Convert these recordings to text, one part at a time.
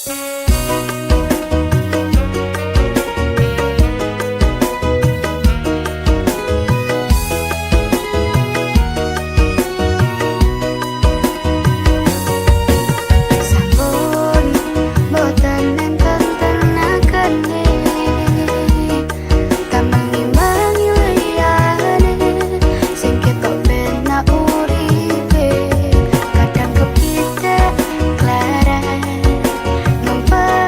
Kadang kepitek klaran ngempet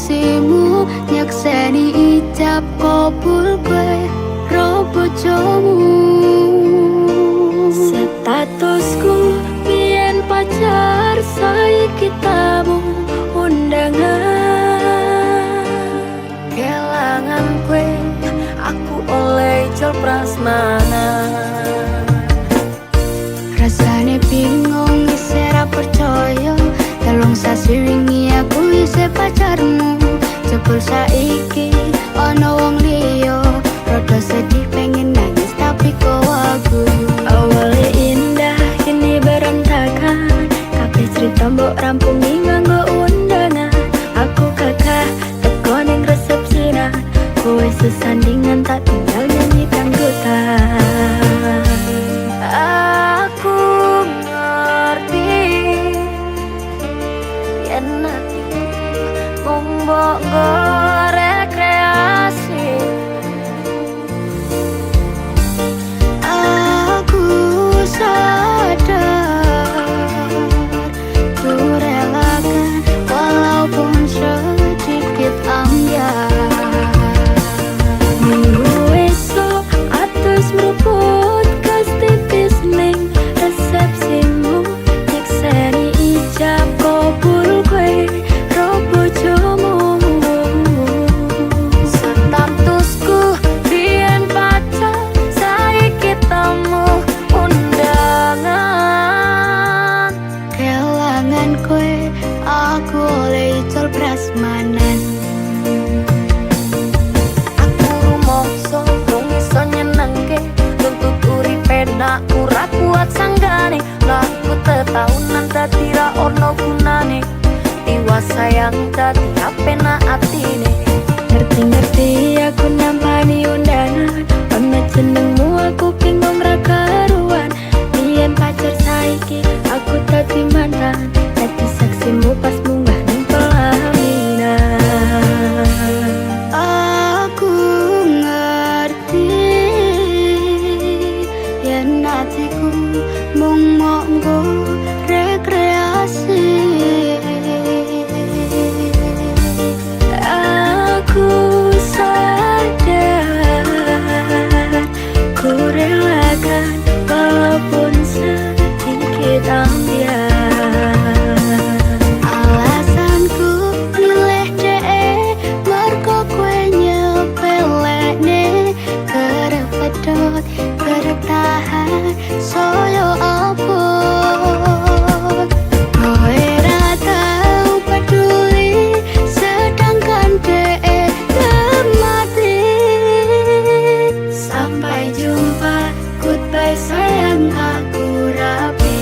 kekasihmu nyekseni ijab kabul kowe ro bojomu. Statusku biyen pacar saiki tamu undangan. Kelangan kowe aku oleh ijol prasmanan. Rasane bingung isih ra percaya, telung sasi wingi aku isih pacarmu. Jebul saiki ana wong liya, rada sedih pengen nangis tapi kok aku. Awale indah kini berantakan, kabeh cerita mbok rampungi nganggo undangan. Aku kakak teko ning resepsinan, kowe sesandingan tak tinggal nyanyi dangdutan. Aku ngerti yen hatiku mung mbok rekreasi. Aku sadar ku relakan walaupun sedikit ambiar. Minggu esok atus meruput kas tipis ning resepsimu, nyekseni ijab kabul kowe ro bojomu. Statusku biyen pacar saiki tamu undangan. Kelangan kowe aku oleh ijol prasmanan. Aku rumangsa wong iso nyenengke, nuntut uripe nak ora kuat sanggane. Laku tetahunan dadi ra ono gunane, tiwas sayang dadi apenak atine. Ngerti-ngerti aku nampani undangan, ono jenengmu aku bingung ra karuan. Biyen pacar saiki aku dadi mantan, dadi saksimu pas munggah ning pelaminan. Aku ngerti yen hatiku mung monggo rekreasi. Aku sadar ku relakan walaupun sedikit ambiar. Alasanku milih dhek mergo kowe nyepelekne, kerep pedot kerep tahan saya apa. Kowe ra tau peduli sedangkan dhek mati. Sampai jumpa, goodbye sayang, aku rapi.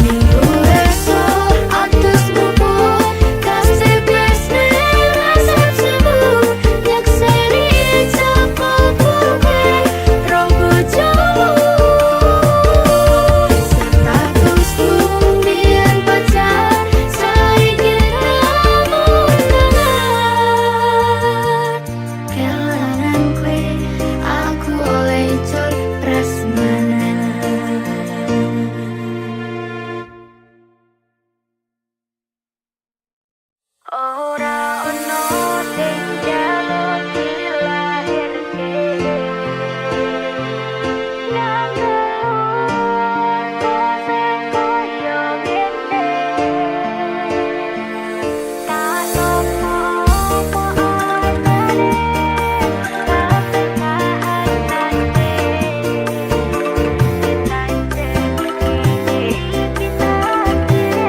Minggu esok atus meruput kas tipis ning resepsimu, nyekseni ijab kabul kowe ro bojomu. Statusku biyen pacar saiki tamu undangan. Kelangan kowe aku oleh ijol prasmanan. Ora ono sing jaluk dilahirke, nang sing koyo ngene. Tak sopo anane, tapi kaanane. Kita kire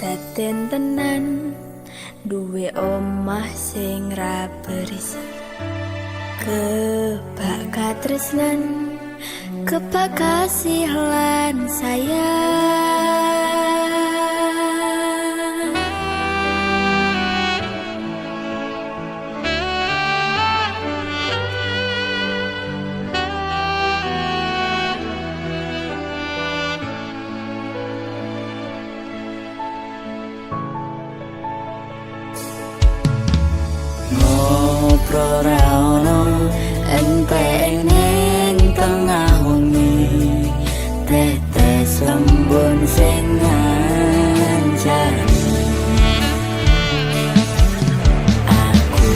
Daden tenan duwe omah sing ra berisik, kebak katresnan, kebak kasih lan sayang. Ngobrol ra ono enteng ning tengah wengi, tetes embun sing ngancani aku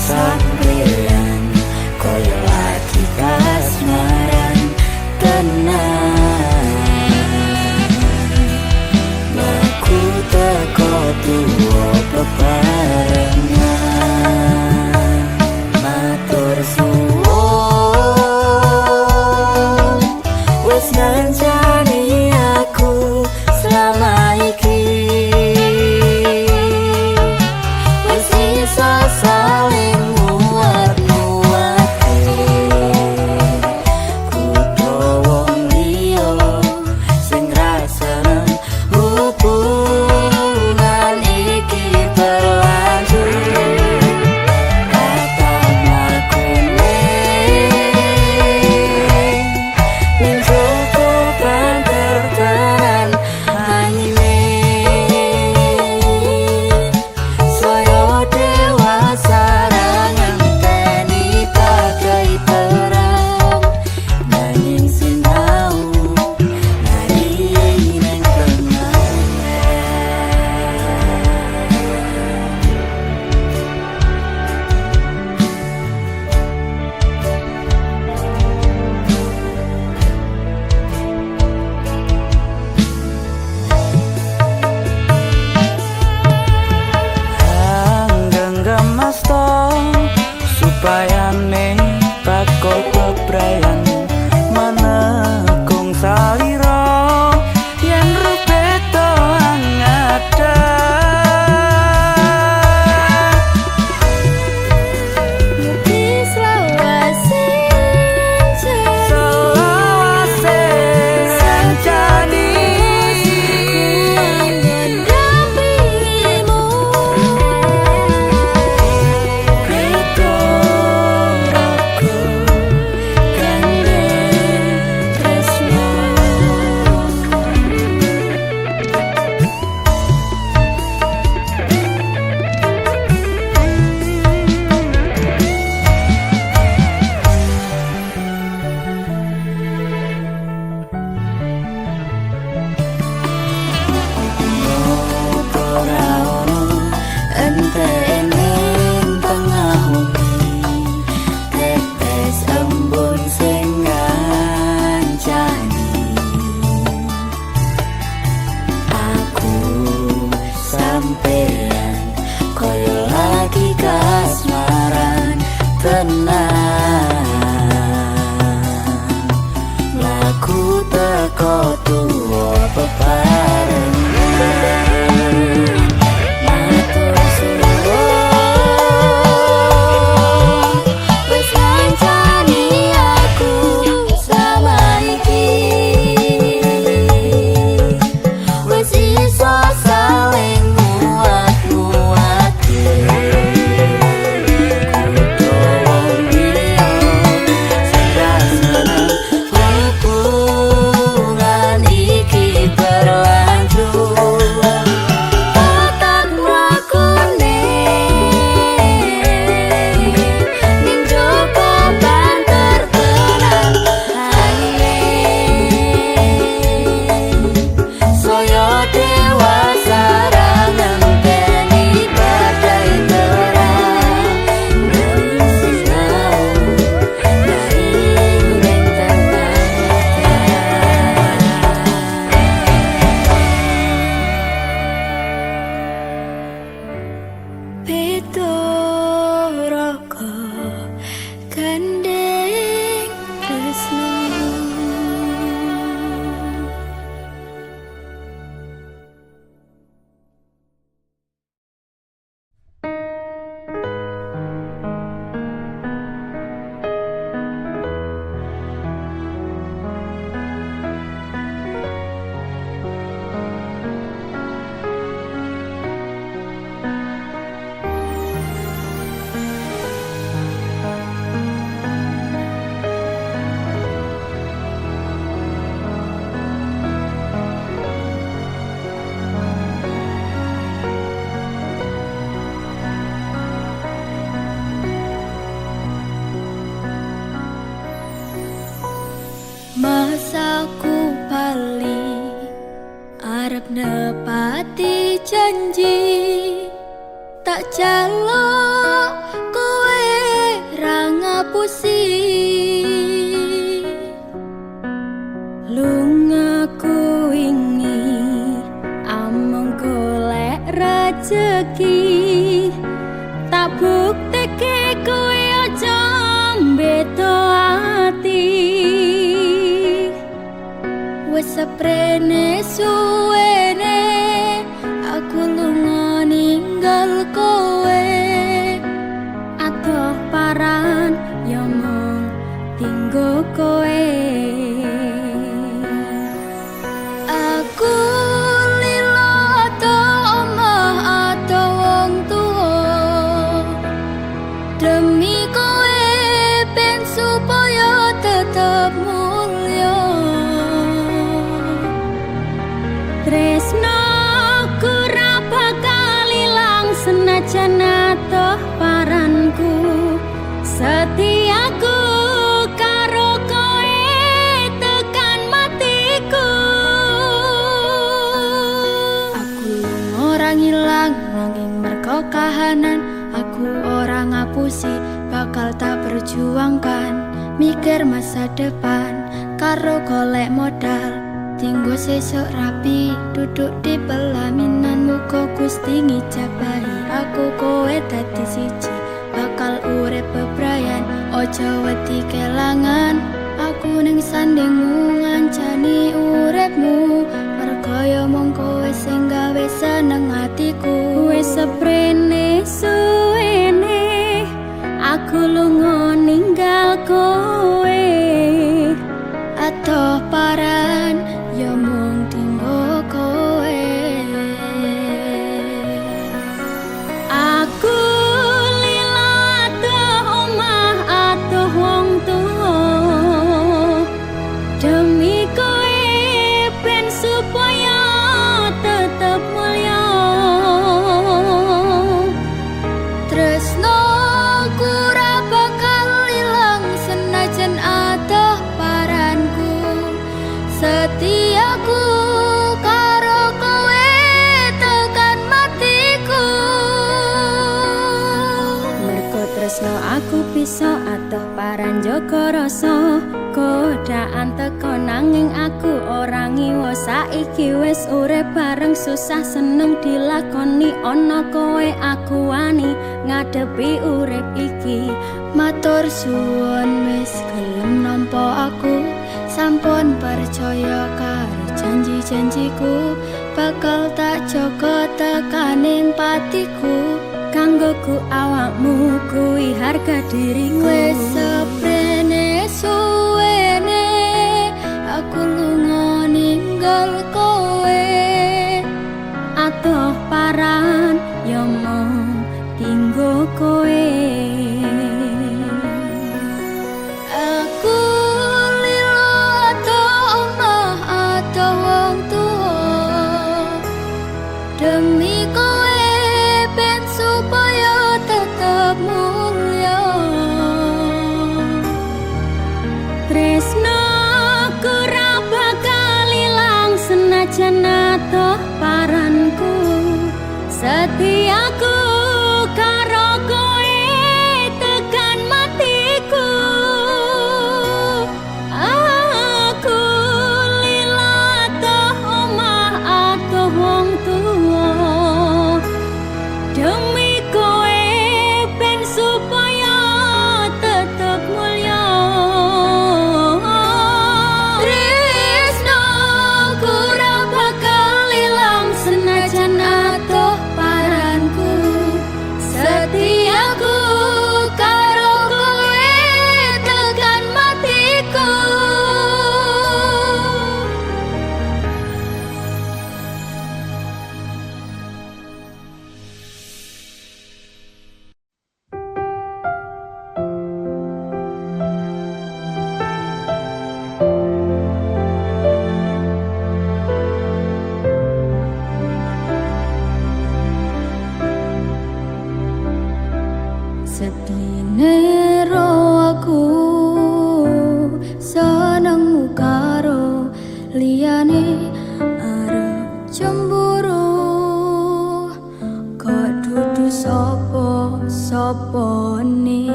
sampeyan koyo lagi kasmaran tenan. Aku teko tuwa bebarengan, matur suwun wis ngancani aku selama iki, wis iso saling nguat-nguati kudu wong liya sing ra seneng hubungan iki berlanjut. Kata makune ning cukupan tertenan anyine saya dewasa ra ngenteni pakai terang, nanging sinau nari ning tengah. Genggam masta supaya ning bakal bebrayan manekung salira yen rupe to angada. Mugi selawase Selawase sancani mendampingimu, Pitoroku kangge tresno. Ora ono enteng ning tengah wengi, tetes embun sing ngancani aku sampeyan koyo lagi kasmaran tenan. Laku teko tuwa bebarengan, matur suwun wis ngancani aku selama iki, wis iso saling nguat-nguati kudu wong liya sing ra seneng hubungan Masaku bali arep nepati janji, tak jaluk kowe ra ngapusi. Lungaku wingi amung golek rejeki, tak bukteke kowe aja mbeto ati. Wes seprene suwene aku lunga ninggal kowe, adoh paran ya mung tinggo kowe. Aku lilo atoh omah atoh wong tuwa, demi kowe ben supaya tetep mulya. Tresnoku ra bakal ilang senajan atoh paranku, setiaku karo kowe tekan matiku. Aku ora ngilang nanging merko kahanan, aku ora ngapusi bakal tak perjuangkan. Mikir masa depan karo golek modal, tinggo sesuk rapi duduk di pelaminan. Muga Gusti ngijabahi aku kowe dadi siji, bakal urip bebrayan ojo wedi kelangan. Aku ning sandingmu ngancani uripmu, mergo ya mung kowe sing gawe seneng atiku. Wis seprene suwene aku lunga ninggal kowe, atoh paran ya mung tinggo kowe. Aku lila atoh omah atoh wong tuwa, demi kowe ben supaya tetep mulya. Tresnoku ora bakal ilang senajan atoh paranku, setiaku karo kowe tekan matiku. Mergo tresno aku bisa atoh paran jaga rasa, godaan teko nanging aku ora ngiwa. Saiki wis urip bareng susah seneng dilakoni, ana kowe aku wani ngadepi urip iki. Matur suwun wis gelem nampa aku, sampun percaya karo janji-janjiku, bakal tak jaga tekaning patiku. Kanggoku awakmu kuwi harga diriku. Wis seprene suwene aku lunga ninggal kowe, atoh paran ya mung tinggo kowe. Aku lilo atoh omah atoh wong tuwa, demi kowe ben supaya tetep mulya.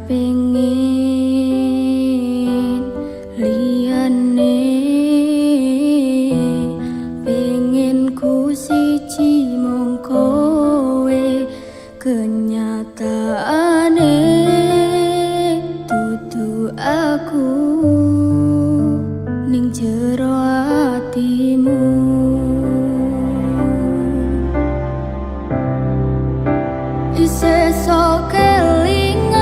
pengin liyane, pengen ku siji mung kowe, kenyataane dudu aku ning jero atimu. Isih sok kelingan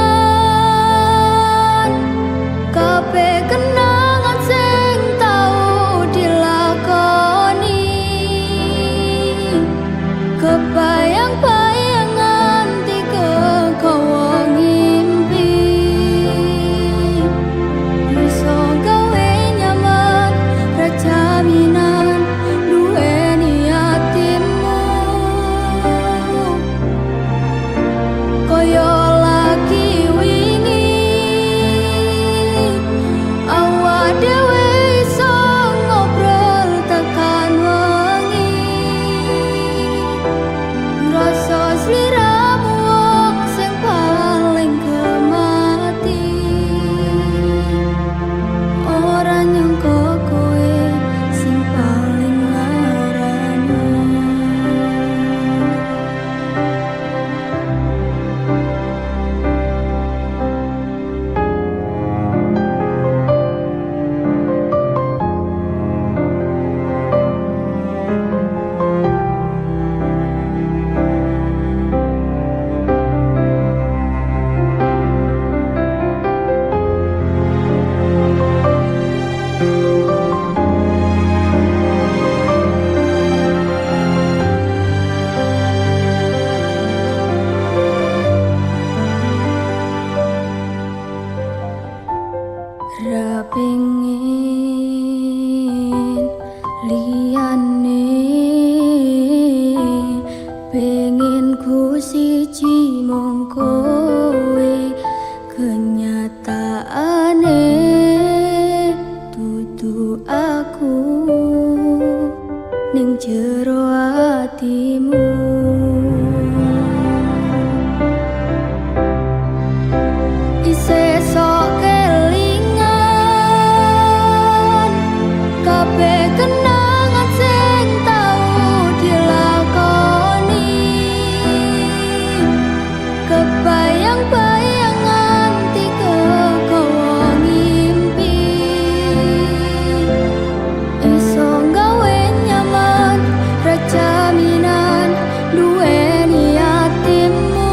kabeh kenangan sing tau dilakoni, kebayang-bayangan tiga kowo ngimpi, bisa gawe nyaman rajaminan duweni atimu. Koyo lagi wingi awak dhewe iso ngobrol tekan wengi, ngrasa sliramu wong sing paling kemati, ora nyangka kowe sing paling larani. Ra pengin liyane, pengen ku siji mung kowe, kenyataane dudu aku ning jero atimu. Isih sok kelingan kabeh kenangan sing tau dilakoni, kebayang-bayangan tiga kowo ngimpi, iso gawe nyaman rajaminan duweni atimu.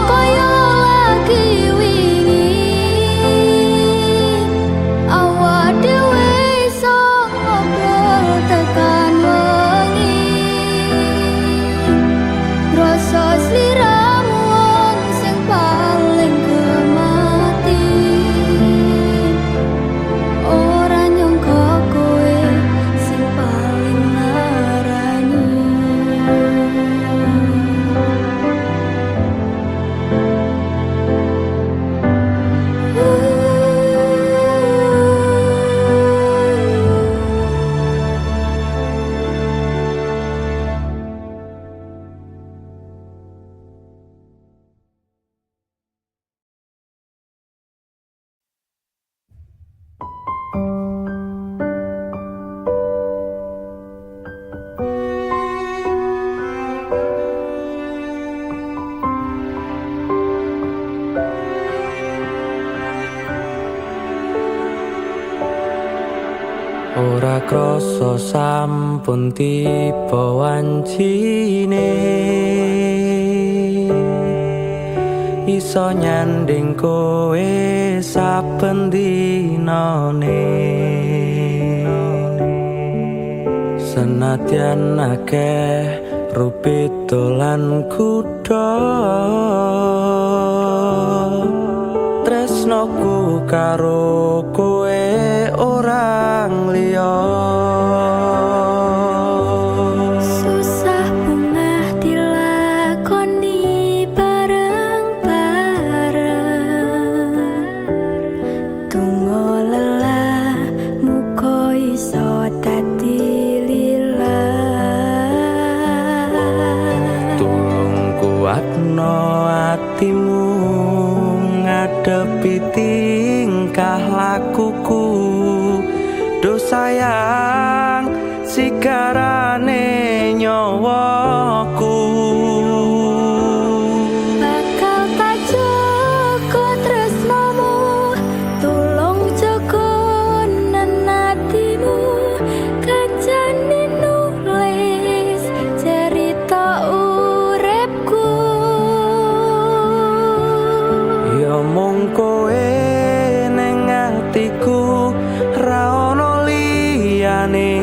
Koyo lagi wingi awak dhewe iso ngobrol tekan wengi, ngrasa sliramu wong sing paling kemati, ora nyangka kowe sing paling larani. Ora krasa sampun tiba wancine, iso nyanding kowe saben dinane. Senadyan akeh rupita lan kuda, tresnoku karo kowe orang liya. Susah bungah dilakoni bareng-bareng, tunggu lelah muka iso dadi lila. Tulung ku kuatno atimu ngadepi tingkah lakuku. Duh sayang sigarane nyawaku. Bakal tak jaga tresnamu, tulung jaga nenatimu. Kancane nulis cerita uripku. Ya mung kowe ning atiku, ra ono liyane.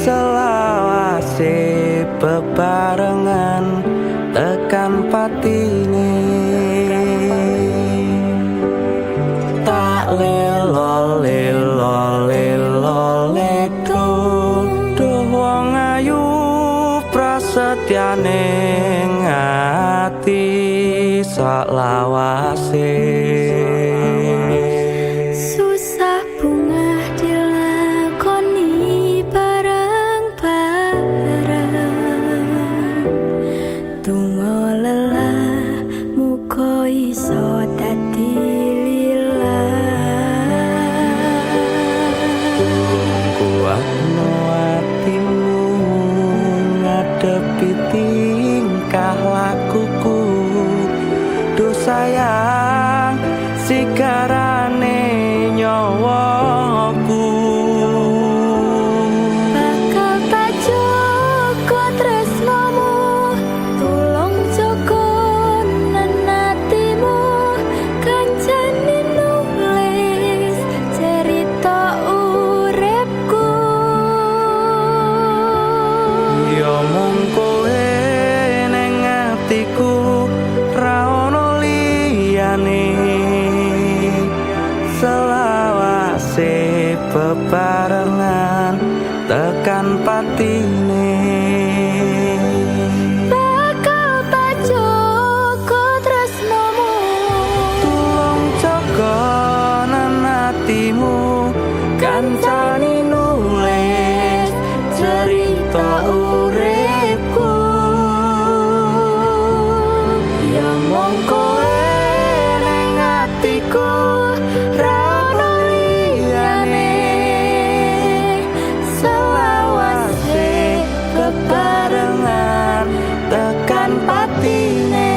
Selawase bebarengan tekan patine. Tak lelo lelo lelo ledo, duh wong ayu prasetyane ngati saklawase. Susah bunga dilakoni bareng-bareng. Tunggu lelah muga iso dadi lillah. Kuatno atimu ngadepi tingkah lakuku. Duh sayang sigarane nyawaku. Bakal tak jaga tresnamu, tulung jaga nenatimu. Kancane nulis cerita uripku. Ya mung kowe ning atiku, ra ono liyane. Selawase bebarengan tekan patine. Bakal tak jaga tresnamu, Tulung jaga nenatimu. Kancane nulis cerita uripku. Ya mung kowe ning atiku, ra ono liyane. Selawase bebarengan tekan patine.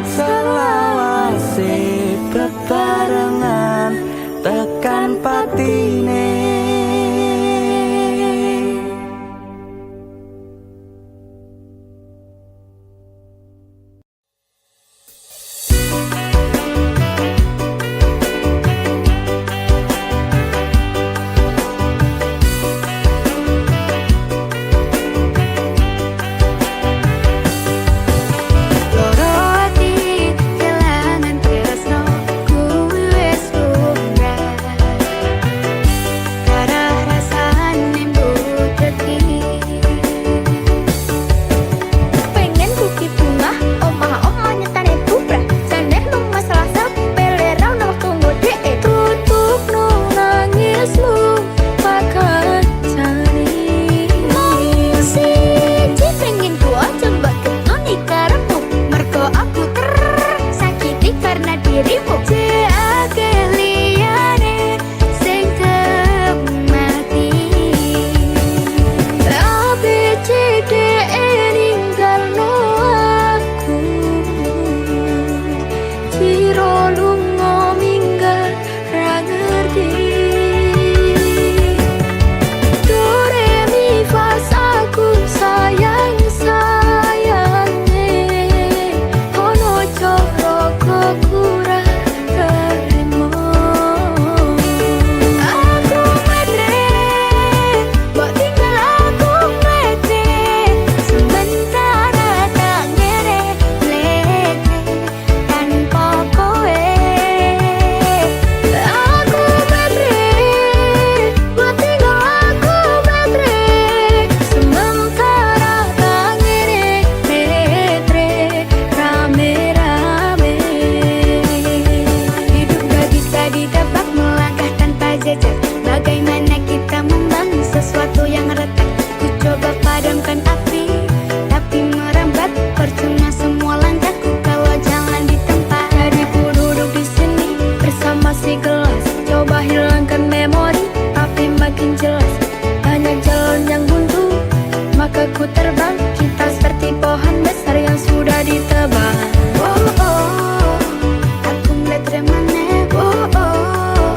Selawase bebarengan tekan patine. loro ati kelangan tresno, kuwi wis lumrah. Karah rasane mbuteki. Pengen kuki bunga, omah-omah nyetane bubrah. Jane lu masalah sepele ra ono wektu ngodheke. Tutupno nangismu pakancane. Mau siji pengen gua coba ketoni karepmu. Mergo aku tersakiti karena dirimu. Jake liyane sing kemati. Tapi cideke ninggalno aku. Ciro lunga minggat ra ngerti. Do re mi fa aku sayang sayange. Ono coro kokura terima. Aku matre, mbok tinggal aku matre. Sementara tak ngere lete tanpa kowe. Aku matre, mbok tinggal aku matre. Sementara tak ngere lete rame-rame. Hidup gak bisa ditebak, melangkah tanpa jejak. Bagaimana kita membangun sesuatu yang retak? Ku coba padamkan api, aku terbang. Kita seperti pohon besar yang sudah ditebang. Oh, oh, aku ngeliat remane. Oh, oh,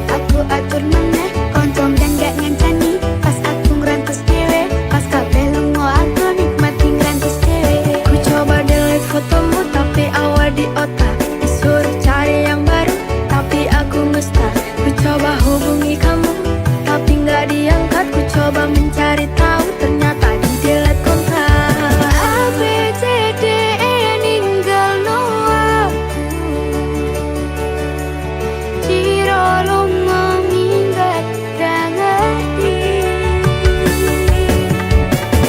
aku atur meneh. Koncom dan gak ngancani. Pas aku ngerantus dewe, pas kabeh lungo aku nikmati ngerantus dewe. Ku coba delete fotomu tapi awal di otak. Disuruh cari yang baru tapi aku mustah. Ku coba hubungi kamu tapi nggak diangkat. Ku coba mencari tahu ternyata di delete kontak. A B C D E ninggal no aku. Ciro lungo minggat ra ngerti.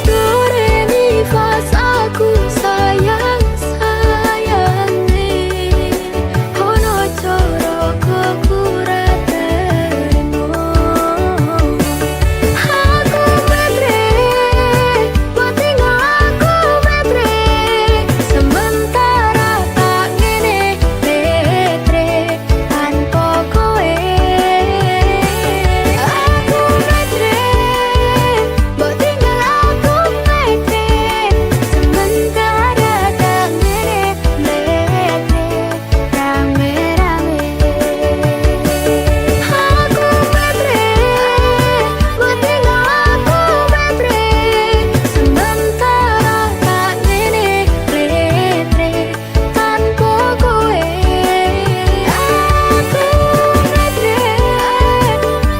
Do re mi fa aku sayang sayange. Ono coro kekurat terimo. Aku betre, buat tinggal aku betre. Sementara tak ngene betre tanpa kowe. Aku betre, buat tinggal aku betre. Sementara tak ngene betre rame-rame. Aku betre, buat tinggal aku betre. Sementara tak ngene betre tanpa kowe. Aku betre,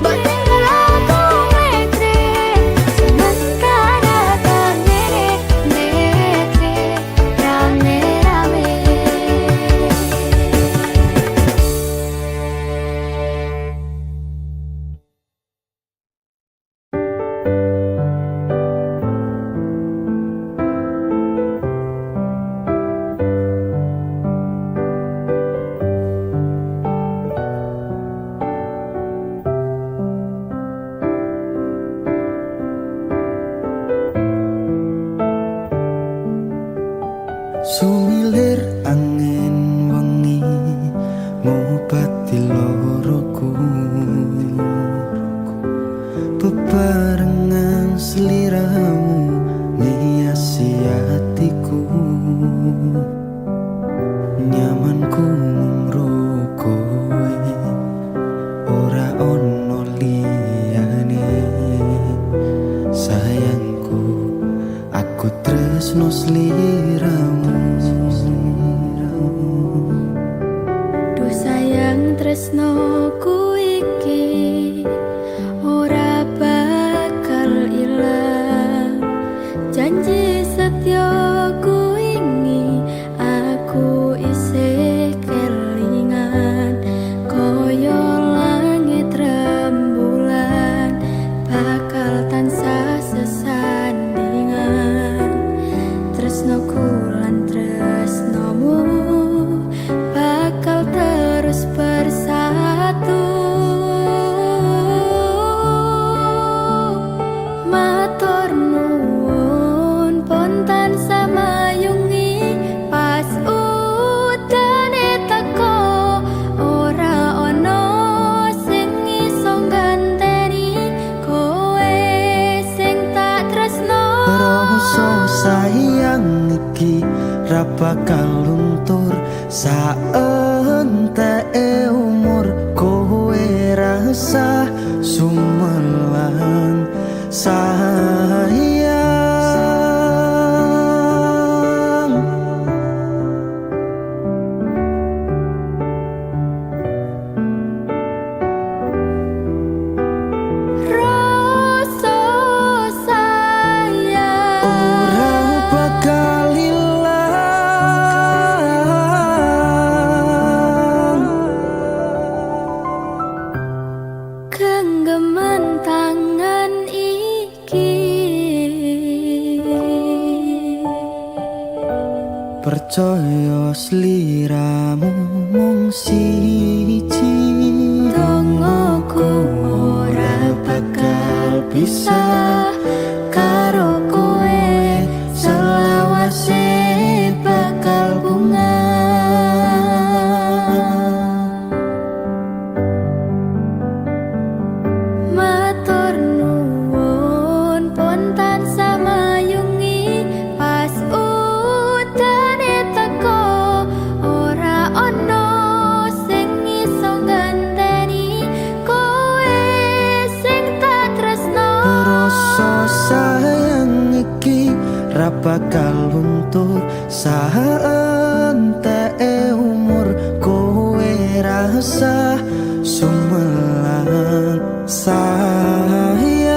buat tinggal aku betre. Sementara tak ngene betre rame-rame. Sumilir angin wengi ngobati loroku. Bebarengan seliramu ngiasi hatiku. Nyamanku mumro kowe ora ono liyane. Sayangku aku tresno sliramu. Duh sayang tresnoku iki ora bakal ilang. Janji setyaku ini aku isih kelingan. Koyo langit rembulan bakal tansah sesandingan. Tresnoku lan tresnomu bakal terus bersatu. Matur nuwun pontan samayungi pas udane teko. Ora ono sing iso ganteni kowe sing tak tresno. Rasa sayang iki ra bakal luntur saenteke umur. Kowe rasa sumelang sayang. Rasa sayang Ora bakal ilang. genggaman tangan iki. Percaya sliramu mung siji. Dongoku ora bakal bisa karo kowe. Selawase bakal bunga. Matur nuwun pontan sama ra bakal luntur saenteke umur kowe rasa sumelang sayang.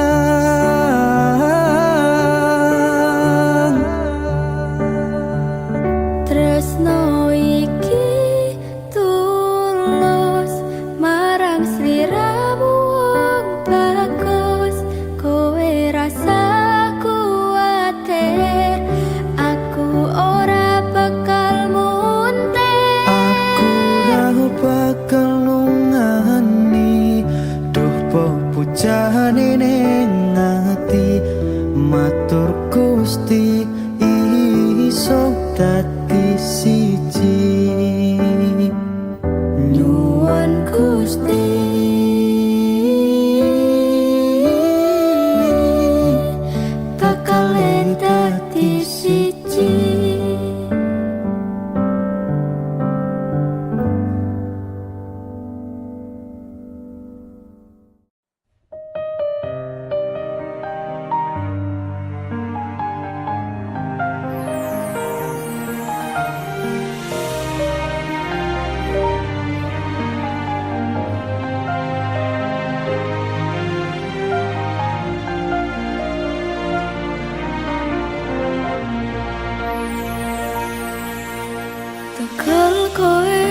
Tresno iki tulus marang sliramu wong bagus, kowe rasa kuwatir aku ora bakal muntir. Aku ra bakal nungani duh pepujane ning ati, matur Gusti iso dadi siji. Nyuwun Gusti bakal dadi siji. Tekel kowe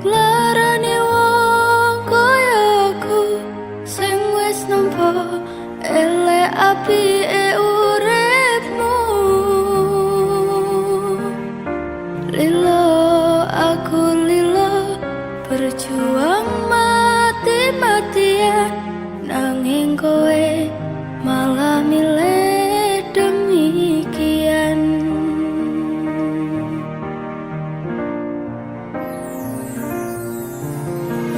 larane wong kaya aku sing wis nampa elek apike uripmu. Lilo aku lilo berjuang mati-matian, nanging kowe malah milih demikian.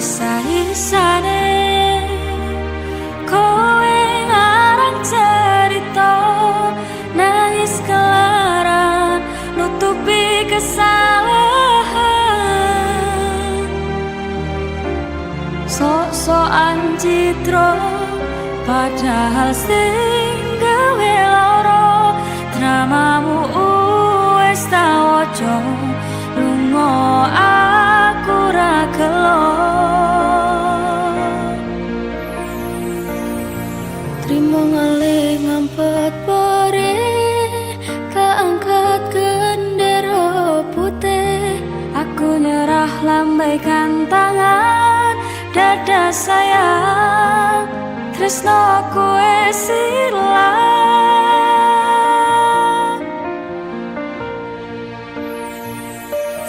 Isa-isane kowe ngarang cerita, nangis kelaran nutupi kesalahan. Sok-sokan citra padahal sing gawe lara, dramamu wis tak waca, lunga aku ra gelo. Trimo ngalih ngampet pare, tak angkat gendera putih. Aku nyerah lambaikan tangan, dada sayang, tresno kowe silang.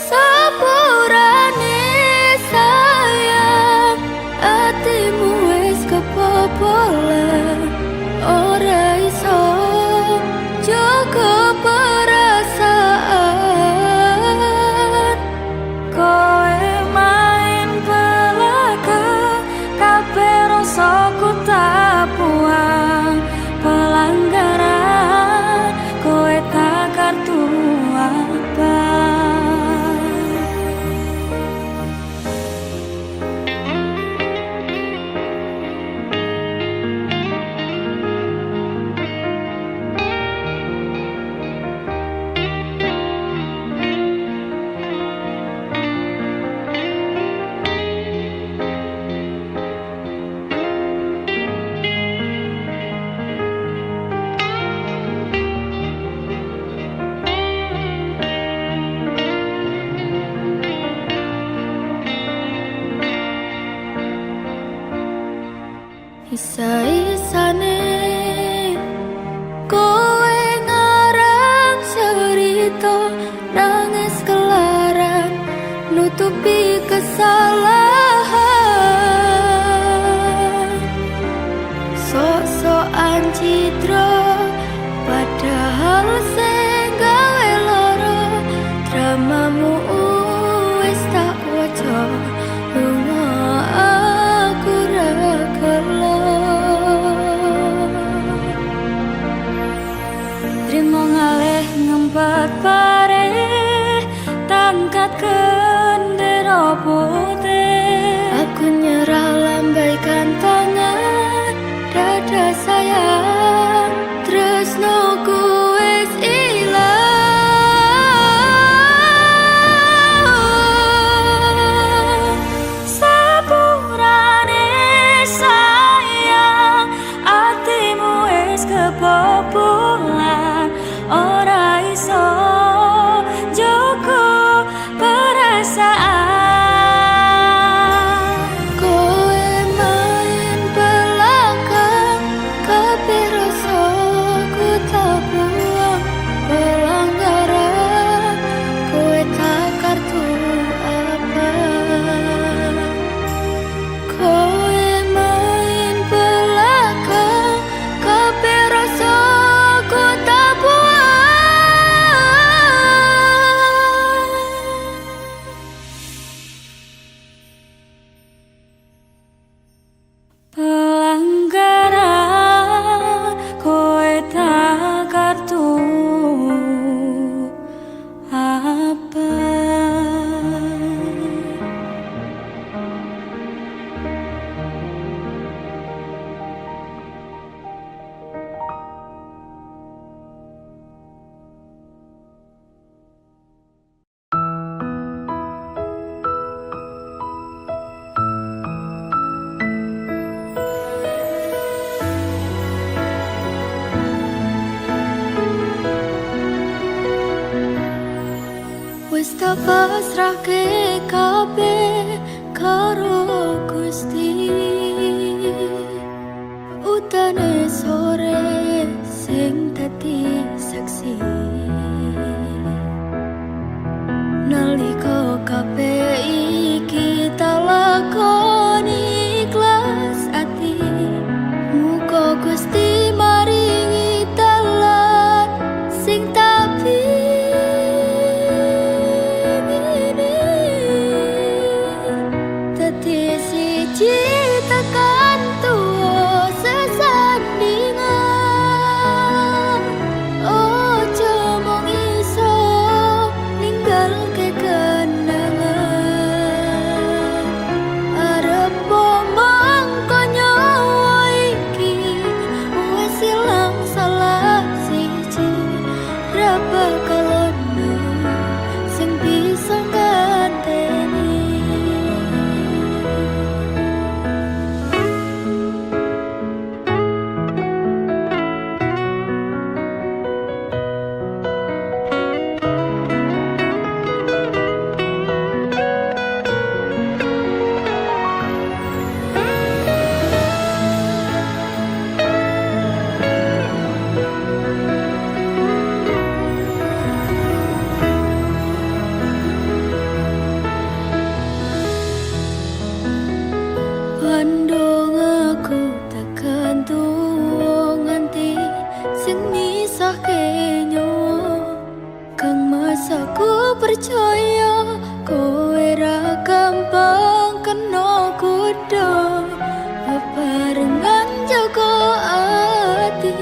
Sepurane sayang, atimu wis kebobolan, ora iso jaga perasaan. Kowe main belaga, kabeh rasaku tak buang. Pelanggaran kowe tak kartu abang. Isa-isane kowe ngarang cerita, nangis kelaran nutupi kesalahan. Sok-sokan citra padahal sing gawe lara, dramamu wis tak waca, lunga aku ra gelo. Trimo ngalih ngempet pare, tangkat gendera putih. Aku nyerah lambaikan tangan, dada sayang, tresnoku tak pasrahke kabeh karo Gusti. Utane sore sing dadi saksi nalika kabeh iki tak lakoni ikhlas ati. Muga Gusti maringi dalan sing tak pingini dadi siji tekan tuwa sesandingan. Ojo mung iso ninggalke kenangan. Arep momong nyawa iki wis ilang salah siji. Ra bakal ono sing bisa nggantikan. Pandong aku tekan tuwa nganti sing misahke nyawa. Kang Mas aku percaya kowe ra gampang kena godha. Bebarengan jaga ati,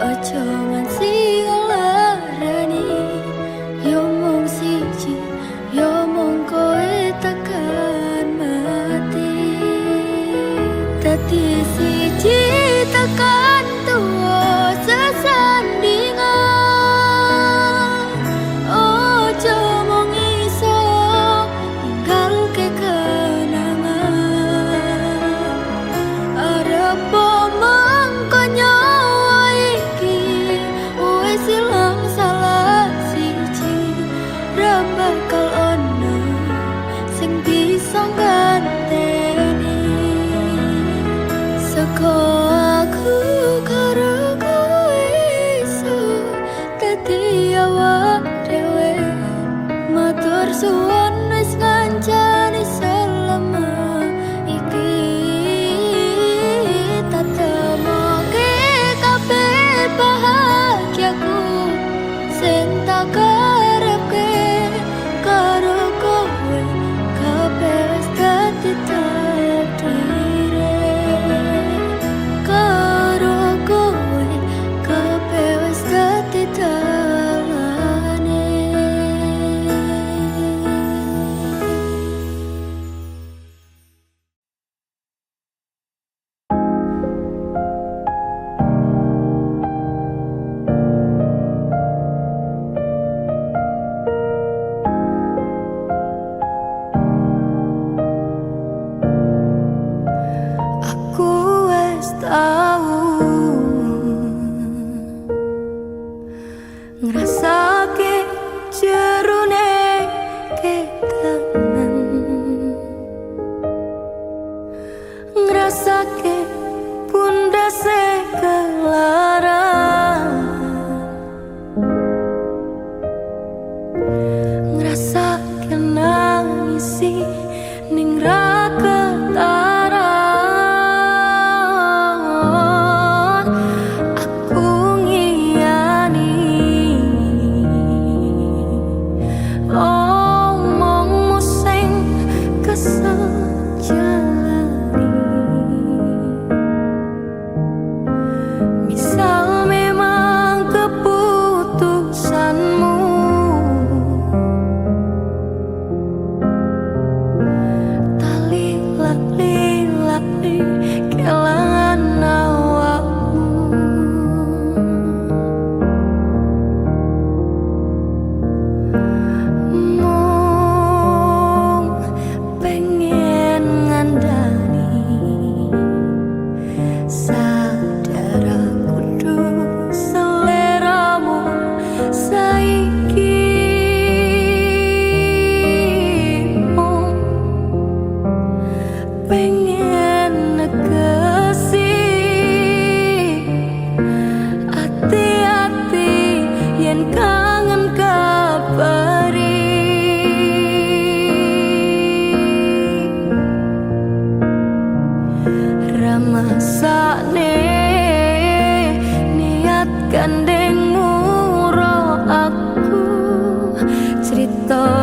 ojo nganti ngelarani. Yo mung siji, yo mung kowe tekan mati. Dadi siji tekan tuwa sesandingan. Ojo mung iso ninggalke kenangan. Arep momong nyawa iki wis ilang salah siji. Ra bakal ono sing bisa nggantikan. Seko aku karo kowe iso dadi awak dhewe. Matur suwun wis ngancani selama iki. Tatemoke kabeh bahagiaku sing tak karepke karo kowe. Kabeh wis dadi takdire karo kowe. Kabeh wis dadi dalane. Aku wis tau ngrasake jerone kekangan, ngrasake pundase kelaran, ngrasake nangisi ning ra ketaran. Aku ngiyani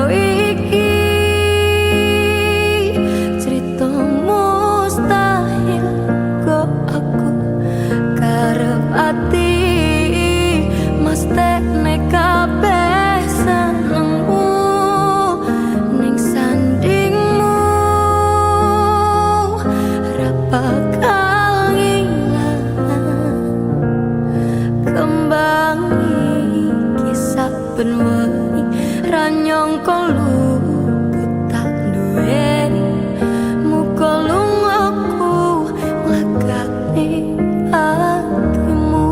iki cerita mustahil kok aku karep ati mestekne kabeh senengmu ning sandingmu ra bakal ngilang kembang iki saben wengi ra nyangka luput tak duweni muga lungaku nglagakne atimu.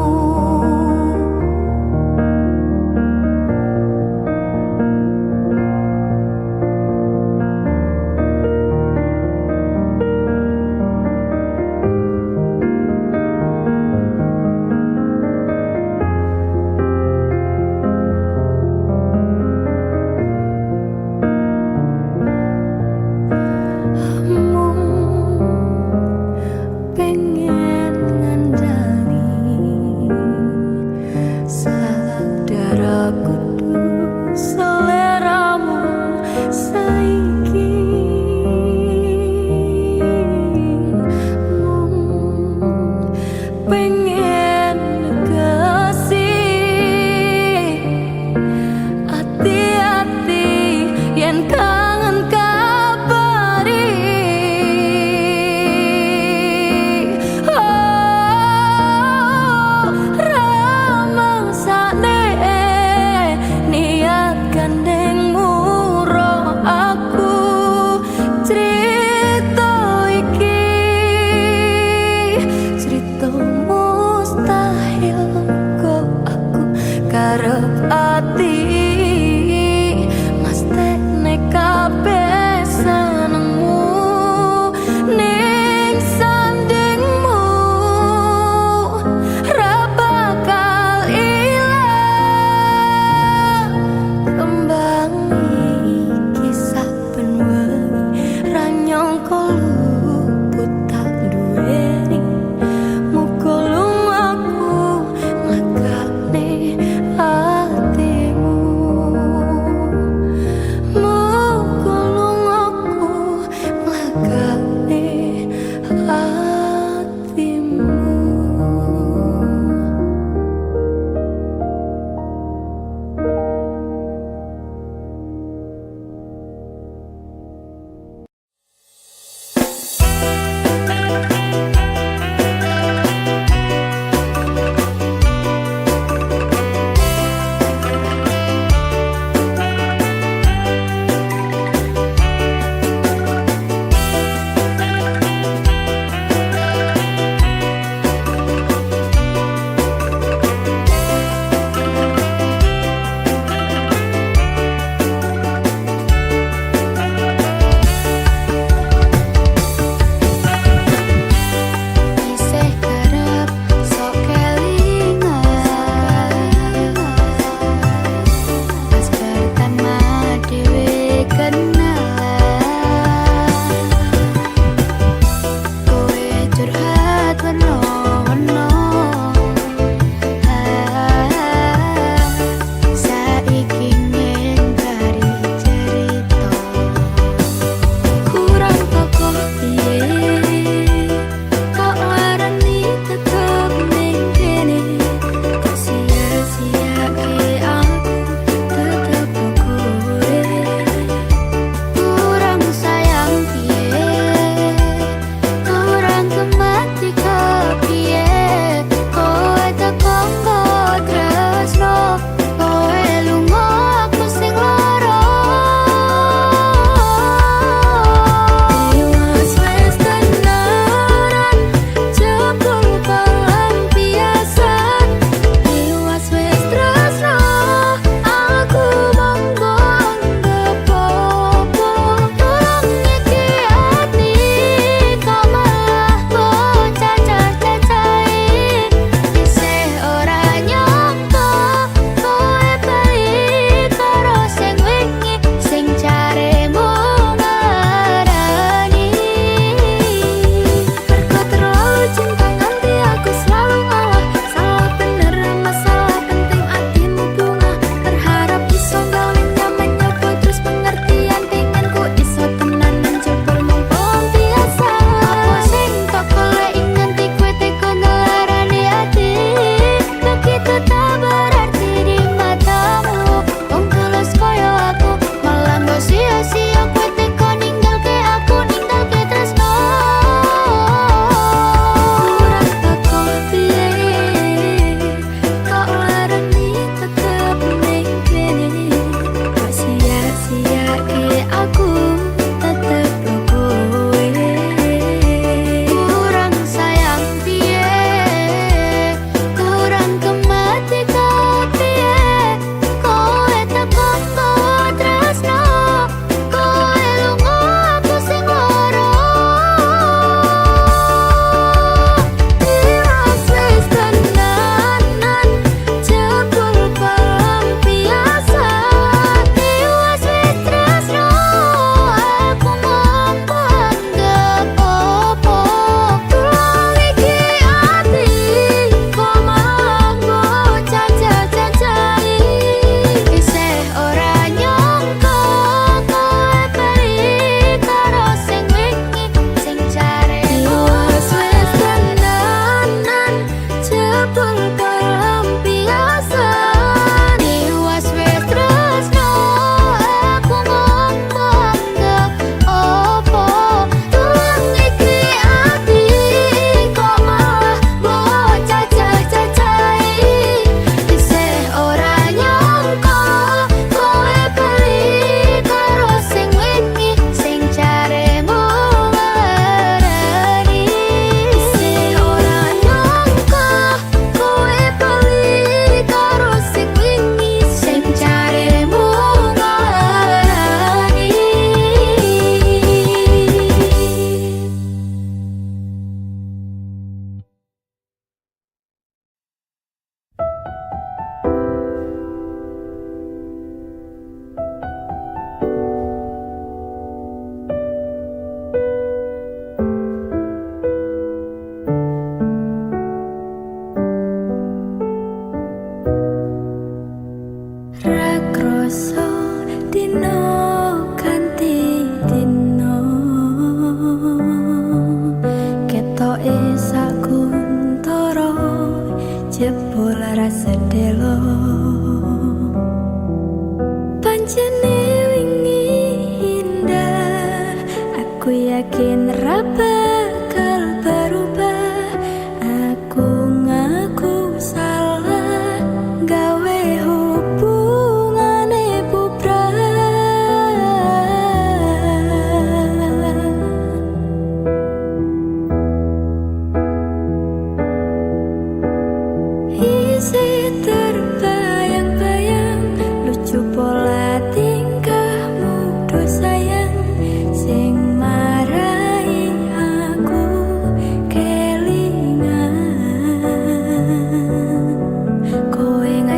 Pengen ngandani sadar aku seleramu saiki pengen kasih hati-hati yen kangen kabari ramang sane niat gandeng muro aku cerita iki cerita mustahil kok aku karep ati mestekne kabeh senengmu ning sandingmu ra bakal ilang kembang iki saben wengi ra nyangka luput tak duweni muga lungaku nglagakne atimu.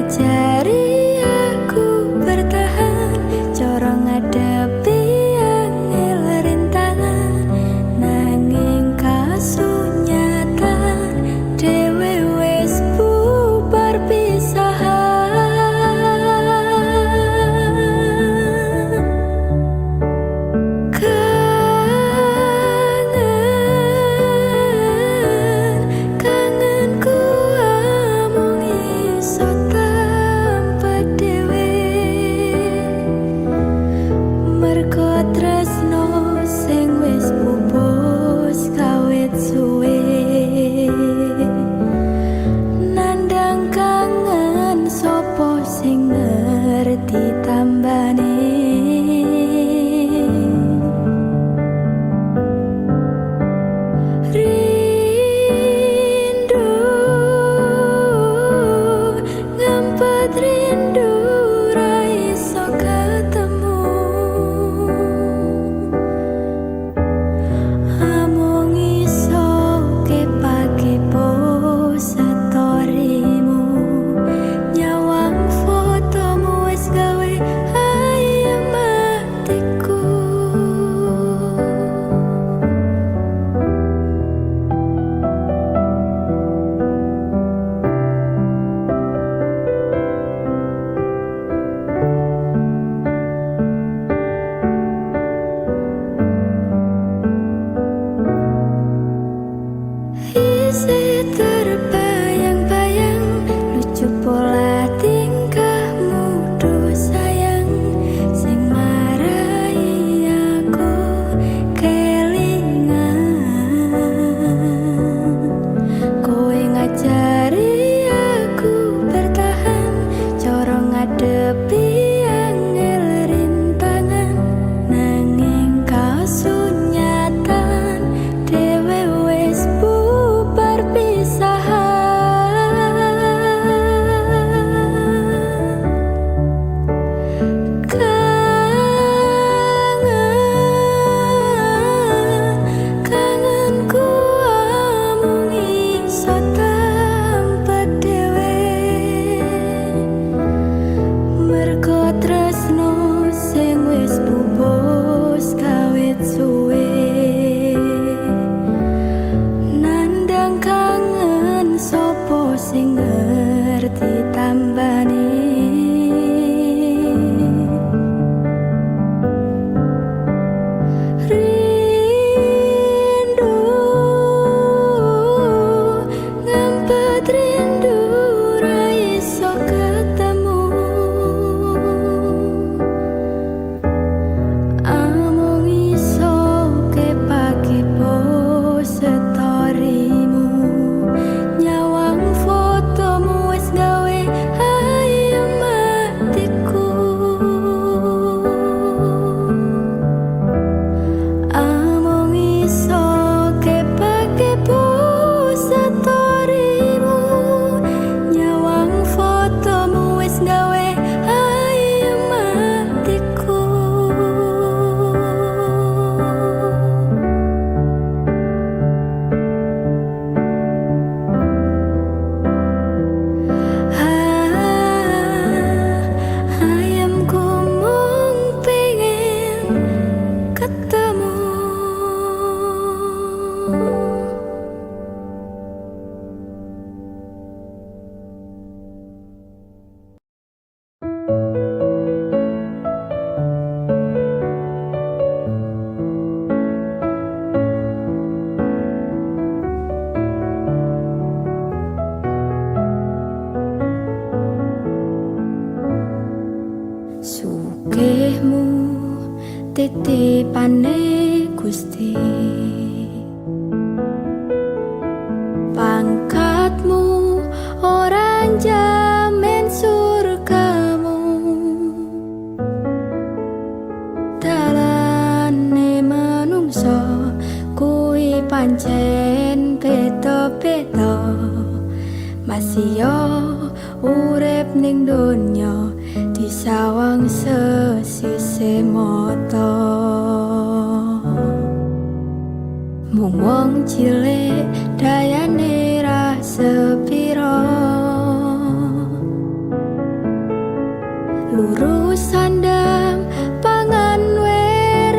ngajari aku bertahan, cara ngadepi angel rintangan, nanging kasunyatan dhewe wis bubar pisahan. Kangenku amung iso tanpa dhewe, mergo tresno sing wis pupus kawit suwe. Nandang kangen sapa sing ngerti tambane. Rindu ngempet rindu ra iso ketemu, amung iso kepo storymu, nyawang fotomu wis gawe ayem atiku. Isi terbayang-bayang, lucu pola tingkahmu duh sayang, sing marai aku kelingan. Kowe ngajari aku bertahan, cara ngadepi angel rintangan, nanging kasunyatan dhewe wis bubar pisahan. Kangenku amung iso tanpa dhewe, mergo tresno sing wis pupus kawit suwe. Nandang kangen sapa sing ngerti tambane. Rindu ngempet rindu ra iso ketemu, amung iso kepo storymu, nyawang fotomu wis gawe ayem atiku. Amung iso kepo storymu, nyawang fotomu wis gawe ayem atiku. Ayamku mung pengen ketemu. Sugihmu titipane Gusti, pangkatmu ora njamin surgamu, dalane manungsa kuwi pancen beda-beda, masih yo urip ning donya disawang sesise mata. Mung wong cilik dayane ra sepiro, lurus sandang pangan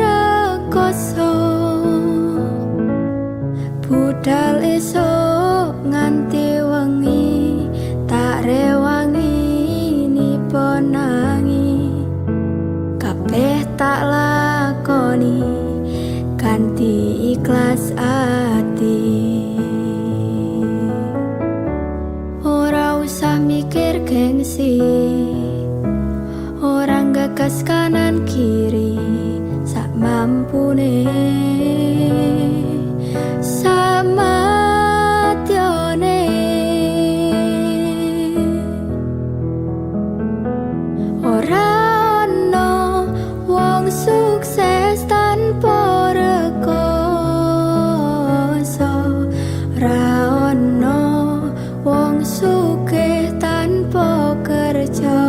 rekoso budal esok nganti wengi tak rewangi niponangi kabeh tak lakoni kanthi ikhlas ati. Ora usah mikir gengsi, orang gagas kanan kiri sak mampune, sama tione. Ora ono wong sukses tanpa rekoso, ora ono wong sugih tanpa kerja.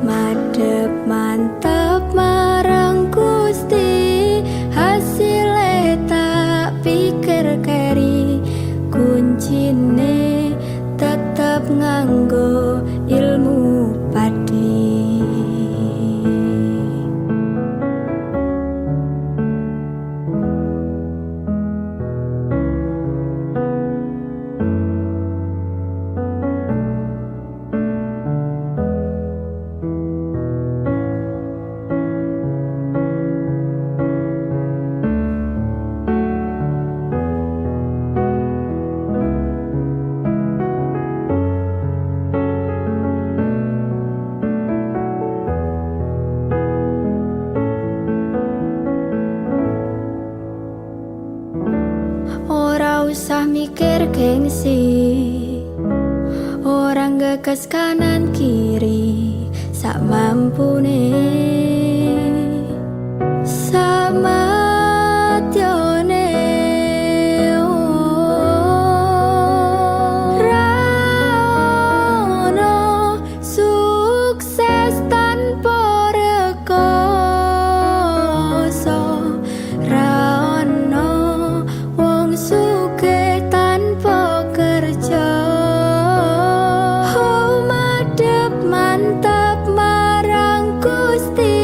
Madhep mantep marang Gusti, hasile tak pikir keri, kuncine tetep nganggo ilmu padi. Ora usah mikir gengsi, orang gagas kanan kiri sak mampune, sama tione. Ora ono sukses tanpa rekoso, ora ono wong sugih tanpa kerja. Oh, madhep mantep marang Gusti,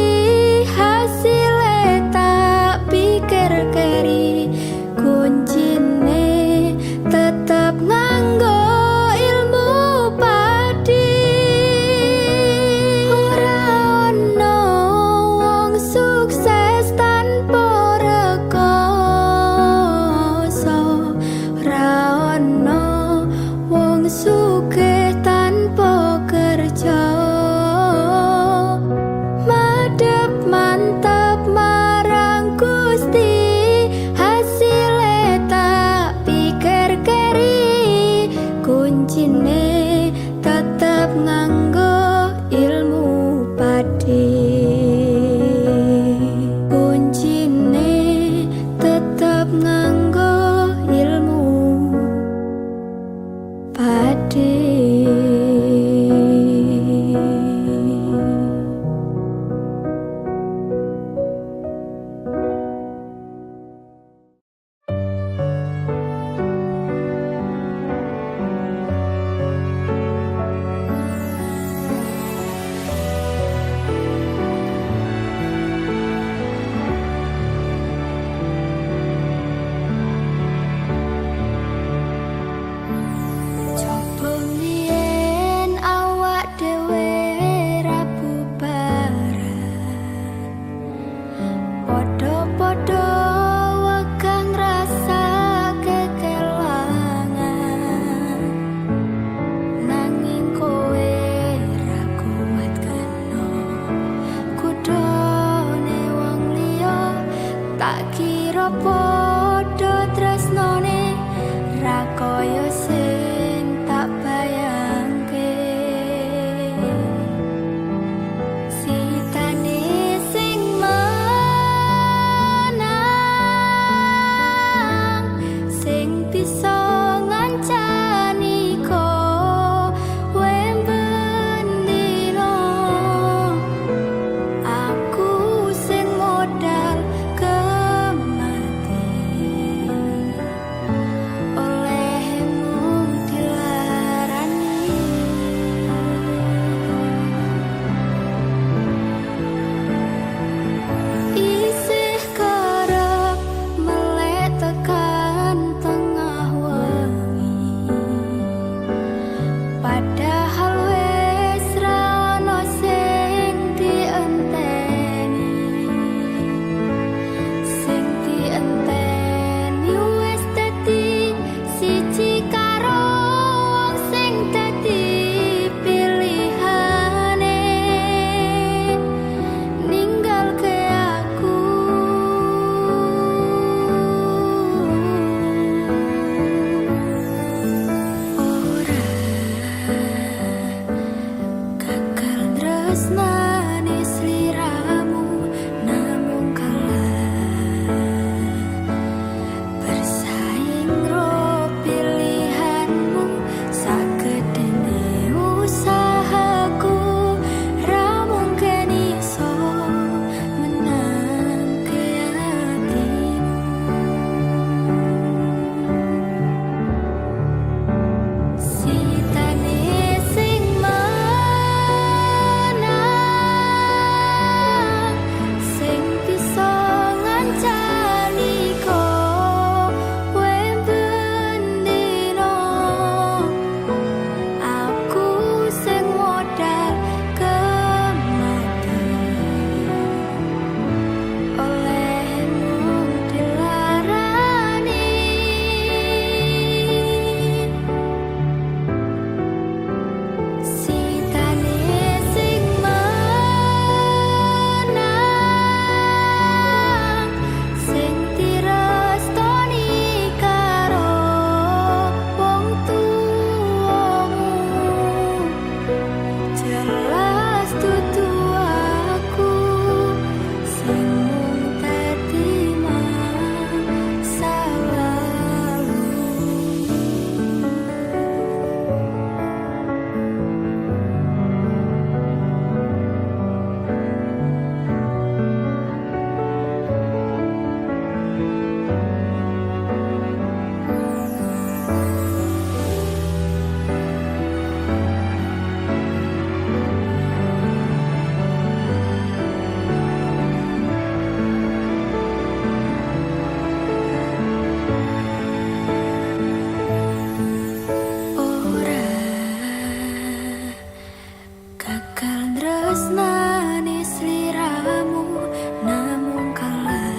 tresnane sliramu namung kalah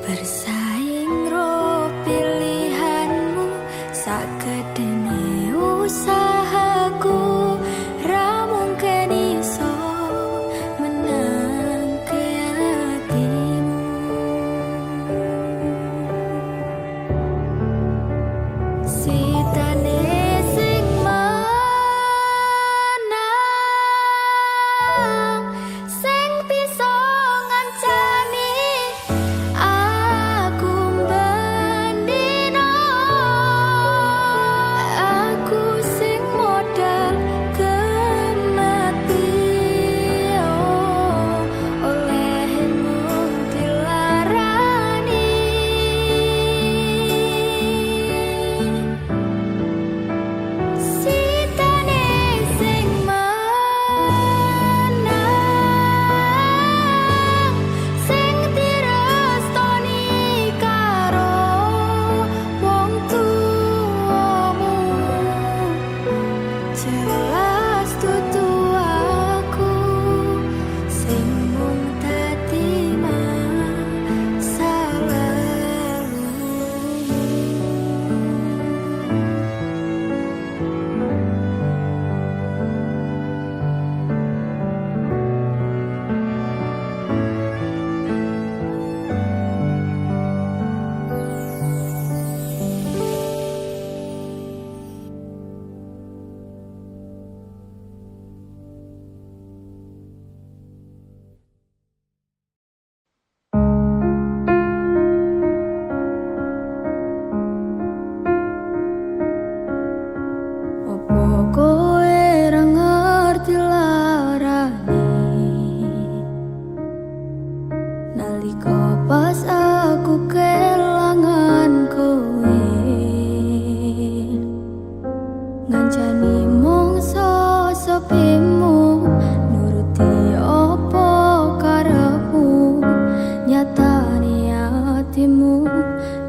bersaing ro pilihanmu sakedene usahaku ra mungkin iso menangke hatimu sitane sing menang sing bisa ngancani aku bandino aku sing modal kematian olehmu dilarani sitane sing menang sing direstoni karo wong tuamu jelas dudu aku sing mung dadi masalahmu. Opo kowe ra ngerti larani nalika pas aku kelangan kowe ngancani mongso sepimu nuruti opo karepmu nyatane atimu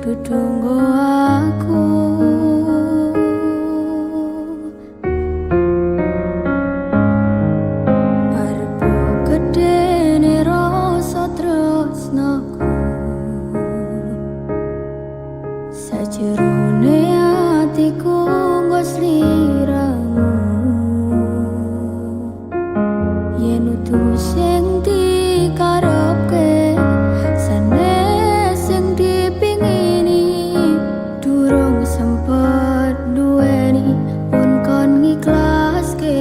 dudu nggo aku arep gedene rasa tresnaku sajerone atiku nggo sliramu yen utuh sing dikarepke sanes sing dipingini durung sempet duweni pun kon ngiklaske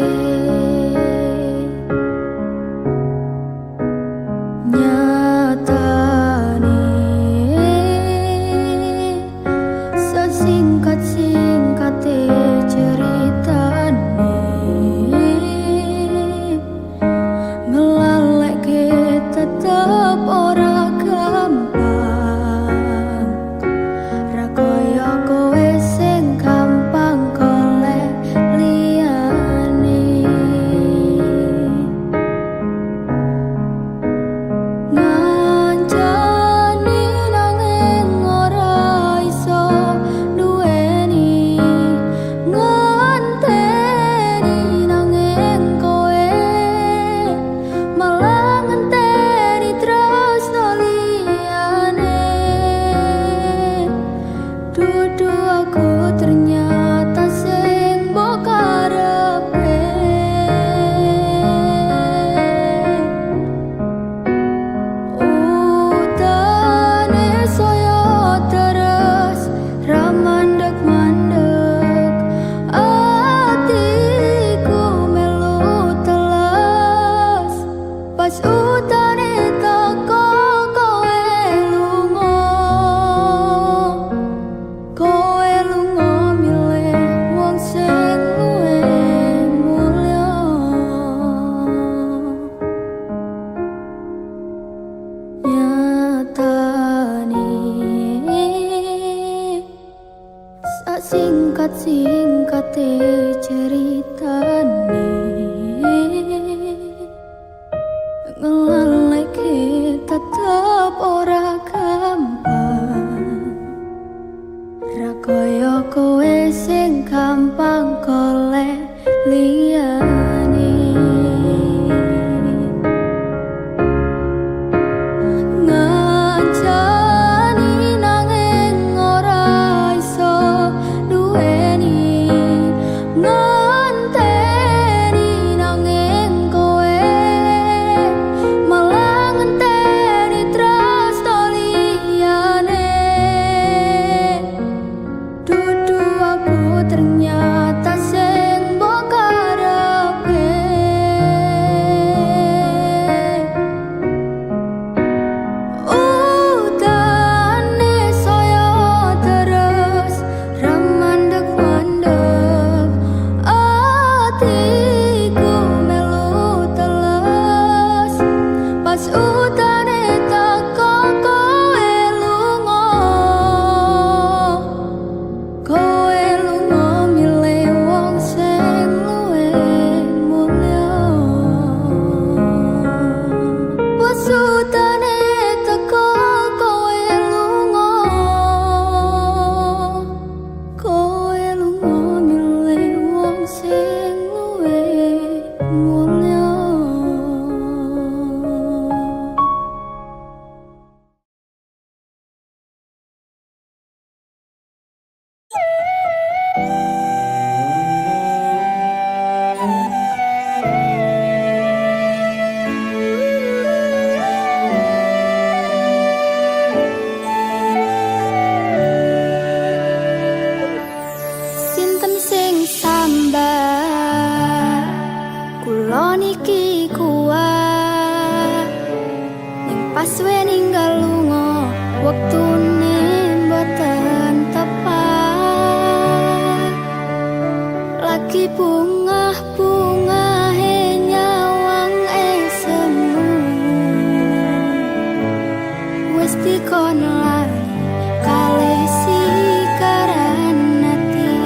nyatane sesingkat-singkate ceritane ngelaleke tetep ora gampang ra kaya kowe sing gampang golek liyane ngancani nanging ora iso duweni ngenteni nanging kowe malah ngenteni tresno liyane dudu aku ternyata sing mbok karepe utane saya terus ra mandek-mandek atiku melu teles pas utane teko kowe lunga milih wong sing luwih mulya nyatane singkat-singkate ceritane ngelaleke tetep ora gampang ra kaya kowe sing gampang golek liyane Bungah-bungah nyawang semu wis dikon lan kalih sikaran ati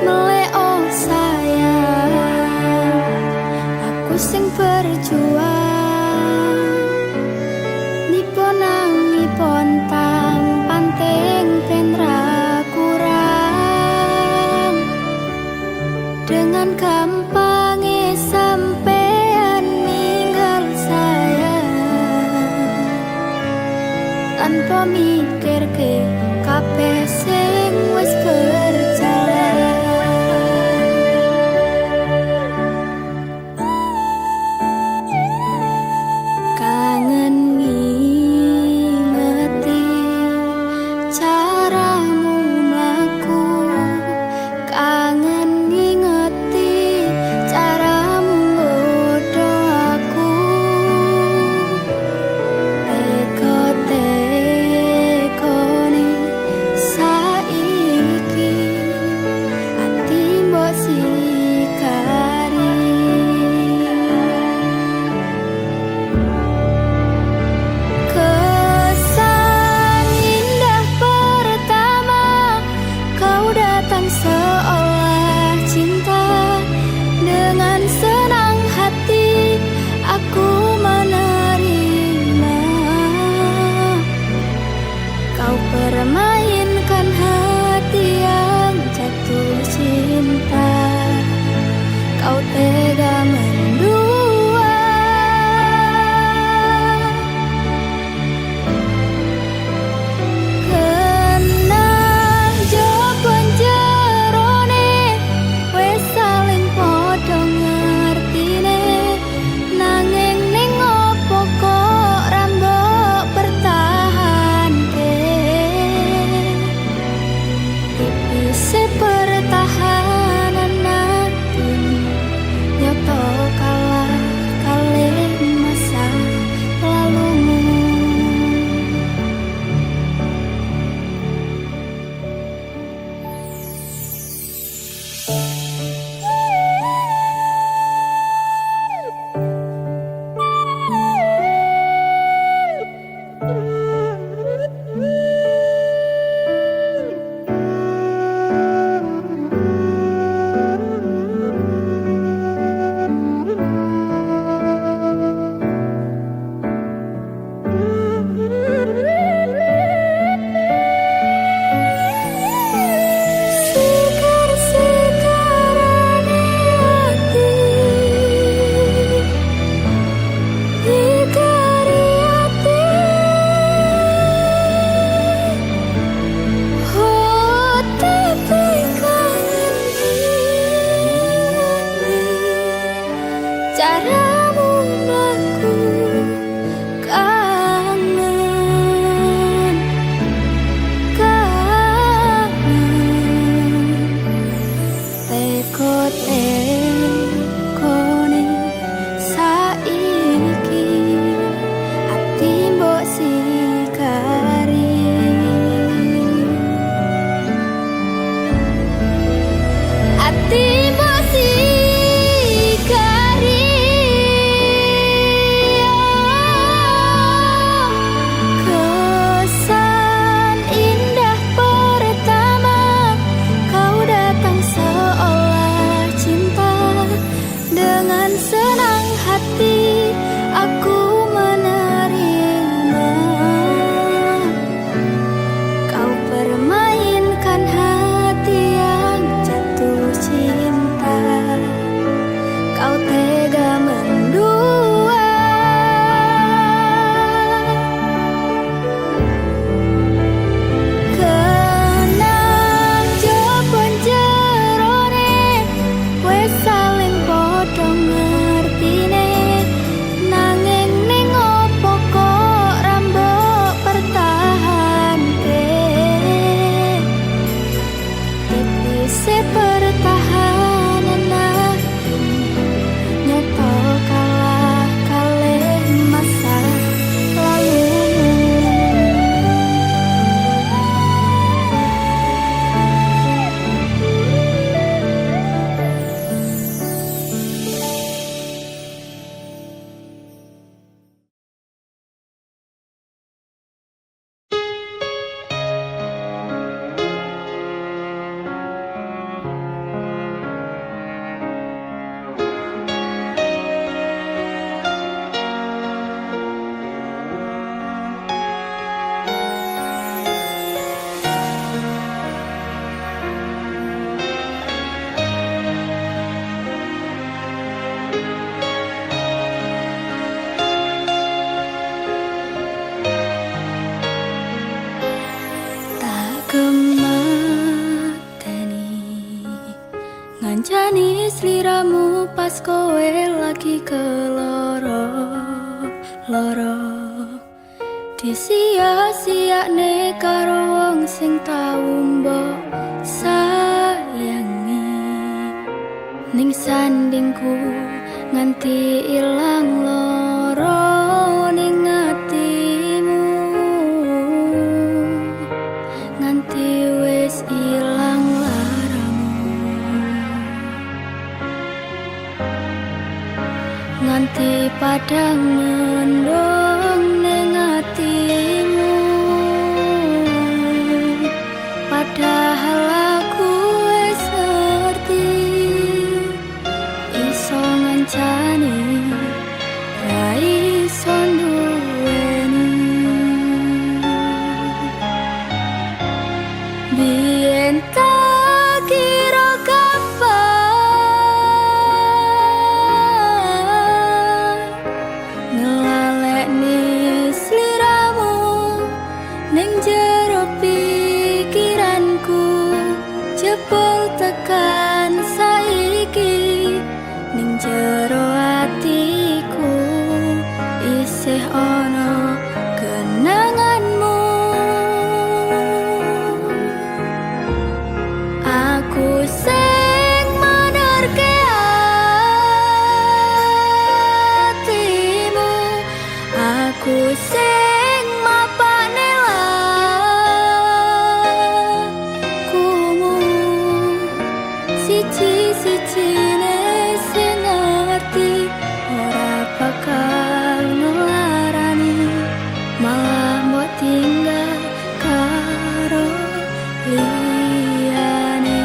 melek oh sayang aku sing berjuang nipon pang panteng ben ra kurang dengan gampangnya sampean ninggal saya tanpa mikir ke kabeh sing wis berjalan. Kangen ngingeti caramu mlaku, kangen ngingeti caramu nggodho aku. Teko-tekone saiki ati mbok sikari. Kesan indah pertama kau datang seolah cinta. Dengan senang hati aku menerima. Kau permainkan hati yang jatuh cinta. Kau tega mendua. Kena jawaban jerone wis saling padha ngertine nanging ning opo kok ra mbok pertahanke. kemateni ngancani sliramu pas kowe lagi keloro-loro disia-siakne karo wong sing tau mbok sayangi ning sandingku nganti ilang loro ning atimu nganti wis ilang laramu nganti padang mendung ning atimu padahal aku wis ngerti iso ngancani ra iso duweni biyen tak kira kapan ngelalekne sliramu ning jero pikiranku jebol tekan saiki ning jero atiku isih ana kenanganmu aku sing menerke atimu aku sing mapane lakumu siji-sijine sing ngerti ora bakal ngelarani malah mbok tinggal karo liyane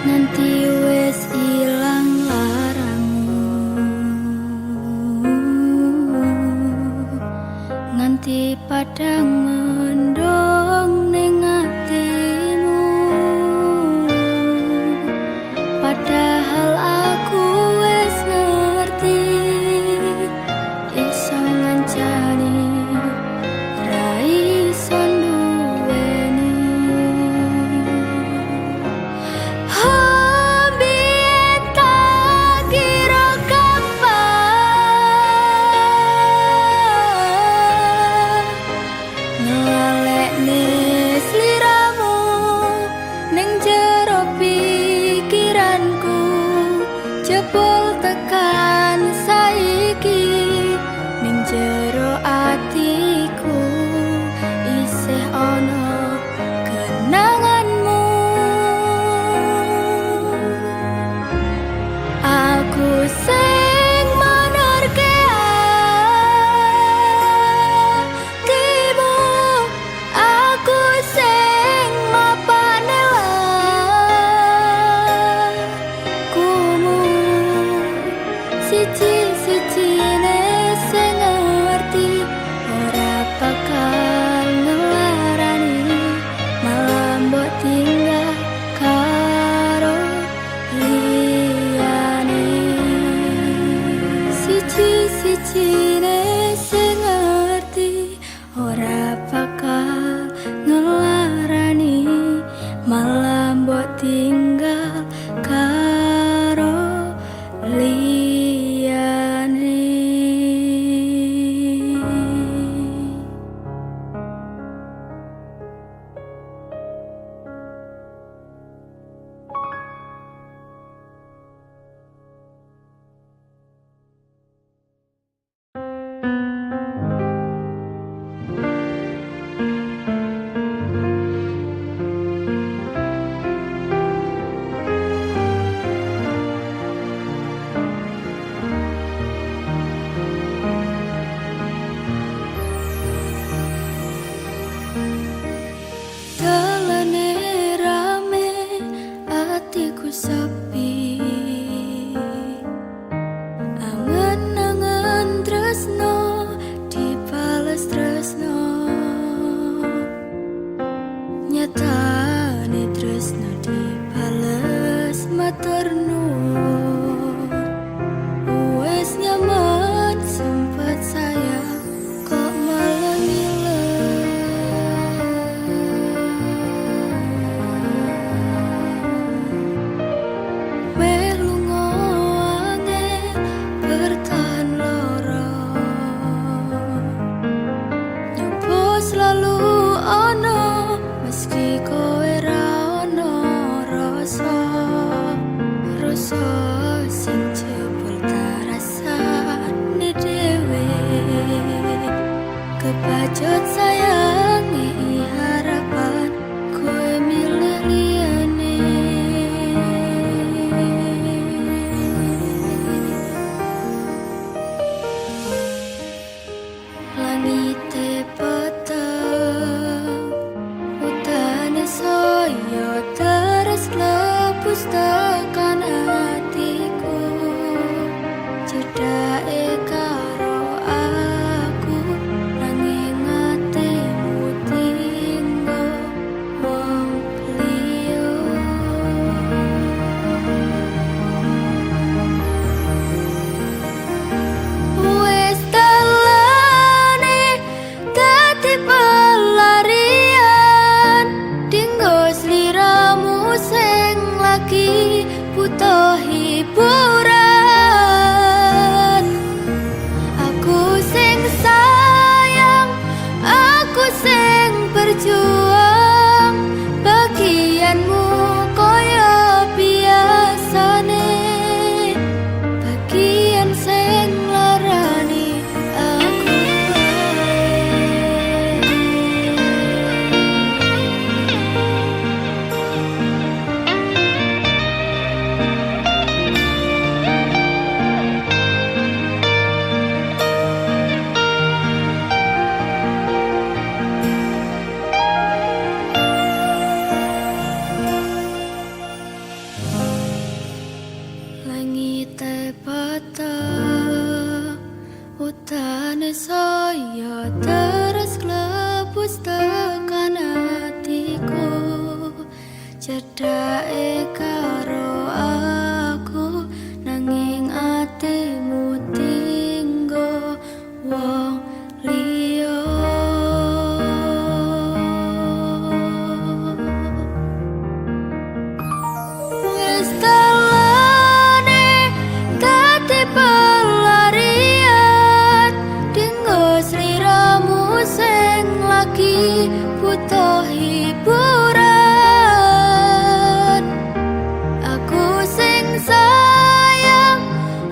nanti wis ilang laramu nganti padang mendung ning atimu padahal aku wis ngerti iso ngancani ra iso duweni biyen tak kira kapan ngelalekne Mesti kowe ra ono rasa sing jebul tarasane dhewe kebacut sayangi harapan kowe milih liyane langite peteng utane soyo terus lebus tekan hatiku cedake karo aku nanging atimu tinggo wong liya wis telane dadi pelarian dinggo sliramu sing lagi butuh hiburan aku sing sayang aku sing berjuang bagianmu koyo biasane bagian sing larani aku langite peteng utane saya terus klebus tekan hatiku cedake karo aku nanging atimu tinggo wong liya wis telane dadi pelarian dinggo sliramu sing lagi butuh hiburan aku sing sayang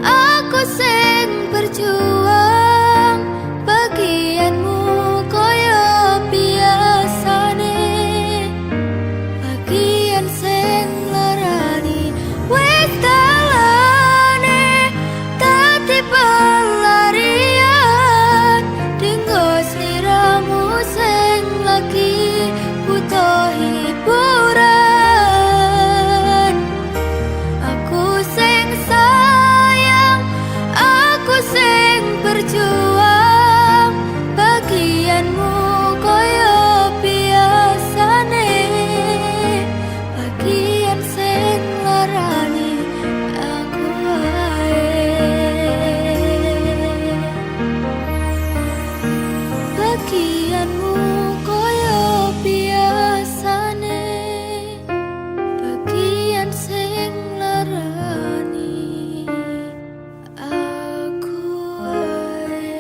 aku sing berjuang bagianmu koyo biasane bagian sing larani wis telane dadi pelarian dinggo sliramu sing lagi butuh hiburan aku sing sayang aku sing berjuang bagianmu koyo biasane bagian sing larani aku wae bagianmu koyo biasane bagian sing larani aku wae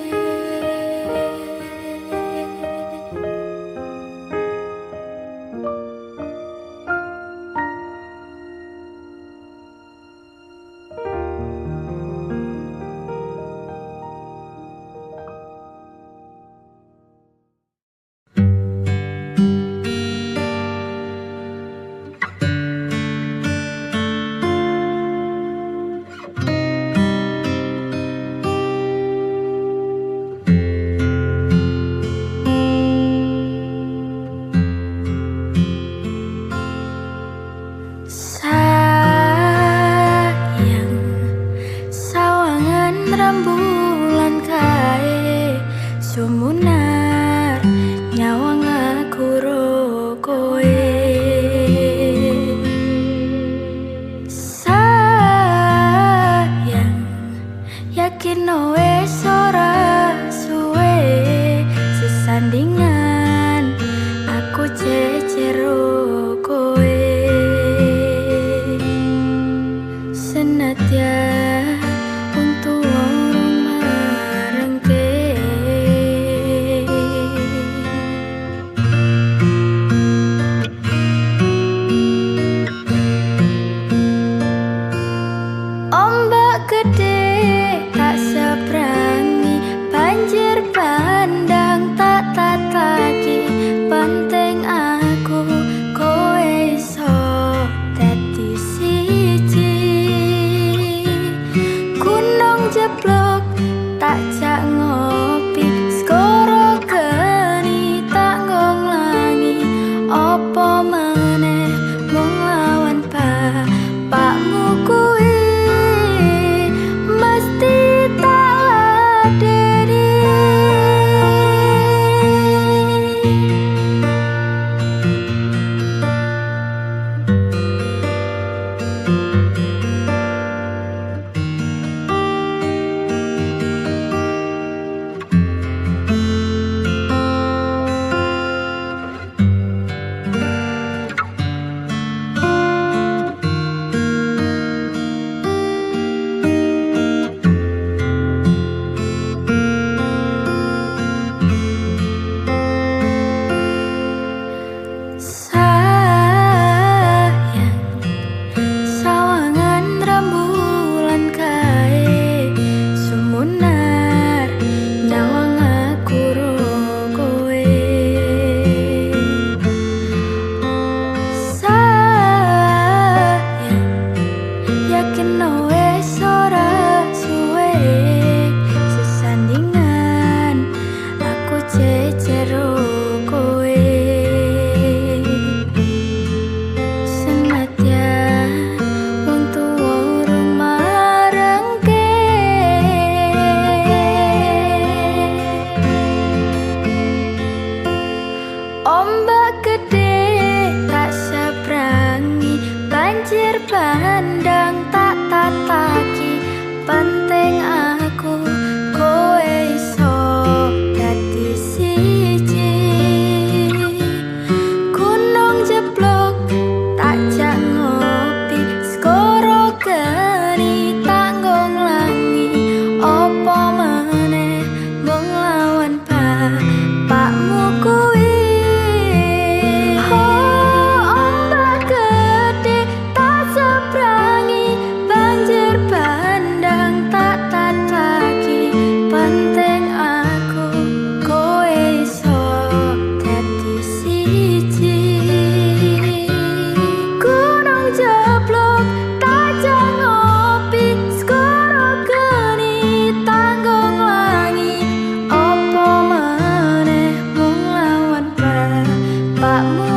awakmu